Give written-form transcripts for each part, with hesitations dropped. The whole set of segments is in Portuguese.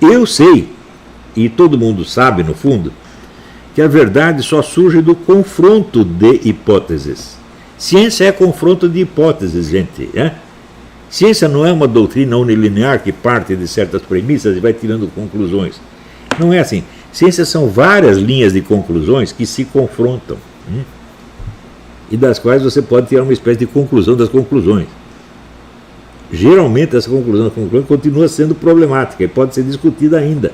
Eu sei, e todo mundo sabe no fundo, que a verdade só surge do confronto de hipóteses. Ciência é confronto de hipóteses, gente. Ciência não é uma doutrina unilinear que parte de certas premissas e vai tirando conclusões. Não é assim. Ciência são várias linhas de conclusões que se confrontam. E das quais você pode tirar uma espécie de conclusão das conclusões. Geralmente essa conclusão das conclusões continua sendo problemática e pode ser discutida ainda.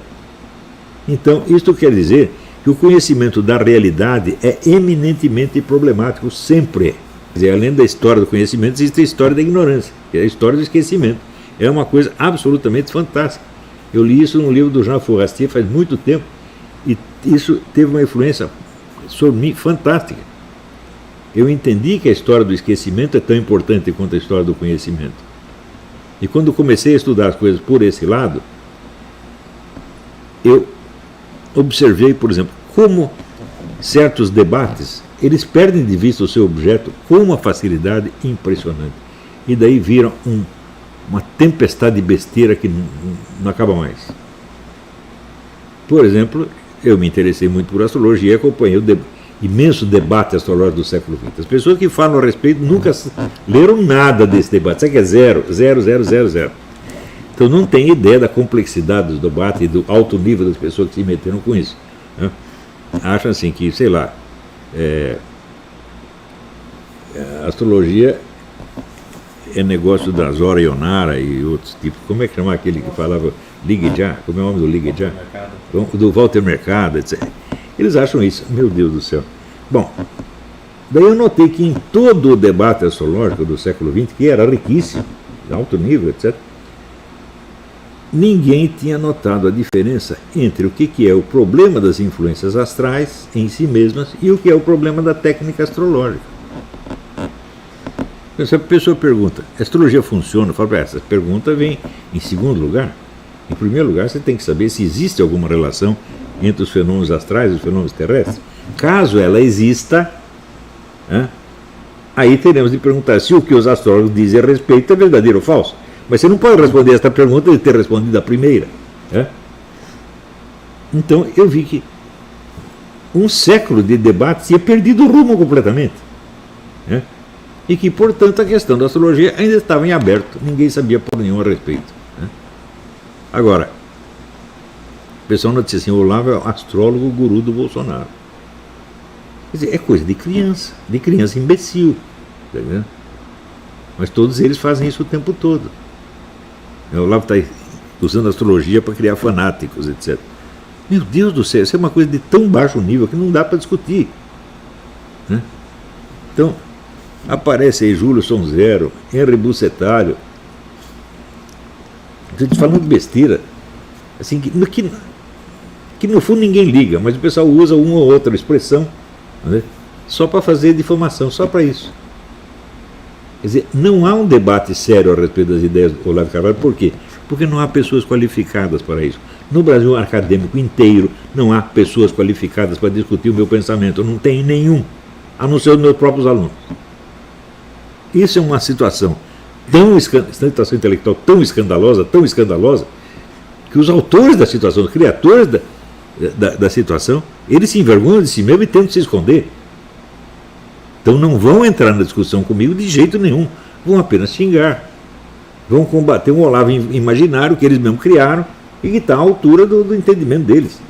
Então, isto quer dizer que o conhecimento da realidade é eminentemente problemático sempre. Quer dizer, além da história do conhecimento, existe a história da ignorância, que é a história do esquecimento. É uma coisa absolutamente fantástica. Eu li isso num livro do Jean Fourastier faz muito tempo, e isso teve uma influência sobre mim fantástica. Eu entendi que a história do esquecimento é tão importante quanto a história do conhecimento. E quando comecei a estudar as coisas por esse lado, eu observei, por exemplo, como certos debates, eles perdem de vista o seu objeto com uma facilidade impressionante. E daí viram uma tempestade de besteira que não acaba mais. Por exemplo, eu me interessei muito por astrologia e acompanhei o imenso debate astrológico do século XX. As pessoas que falam a respeito nunca leram nada desse debate. Sabe que é zero. Então não tem ideia da complexidade do debate e do alto nível das pessoas que se meteram com isso. Acham assim que, sei lá, a astrologia é negócio da Zora Ionara e outros tipos. Como é que chama aquele que falava Ligue Já? Como é o nome do Ligue Já? Do Walter Mercado, etc. Eles acham isso. Meu Deus do céu. Bom, daí eu notei que em todo o debate astrológico do século XX, que era riquíssimo, de alto nível, etc., ninguém tinha notado a diferença entre o que é o problema das influências astrais em si mesmas e o que é o problema da técnica astrológica. Então, se a pessoa pergunta, a astrologia funciona? Eu falo, essa pergunta vem em segundo lugar. Em primeiro lugar, você tem que saber se existe alguma relação entre os fenômenos astrais e os fenômenos terrestres. Caso ela exista, aí teremos de perguntar se o que os astrólogos dizem a respeito é verdadeiro ou falso. Mas você não pode responder esta pergunta de ter respondido a primeira. Então eu vi que um século de debate tinha perdido o rumo completamente. E que, portanto, a questão da astrologia ainda estava em aberto. Ninguém sabia por nenhum a respeito. Agora, o pessoal não disse assim, o Olavo é o astrólogo guru do Bolsonaro. Quer dizer, é coisa de criança imbecil. Tá vendo? Mas todos eles fazem isso o tempo todo. O Olavo está usando a astrologia para criar fanáticos, etc. Meu Deus do céu, isso é uma coisa de tão baixo nível que não dá para discutir. Então, aparece aí Júlio Sonzero, Henri Bucetalho, gente falando besteira, assim, que no fundo ninguém liga, mas o pessoal usa uma ou outra expressão, só para fazer difamação, só para isso. Quer dizer, não há um debate sério a respeito das ideias do Olavo de Carvalho. Por quê? Porque não há pessoas qualificadas para isso. No Brasil acadêmico inteiro, não há pessoas qualificadas para discutir o meu pensamento. Não tem nenhum, a não ser os meus próprios alunos. Isso é uma situação situação intelectual tão escandalosa, que os autores da situação, os criadores da situação, eles se envergonham de si mesmos e tentam se esconder. Então não vão entrar na discussão comigo de jeito nenhum, vão apenas xingar, vão combater um Olavo imaginário que eles mesmos criaram e que está à altura do entendimento deles.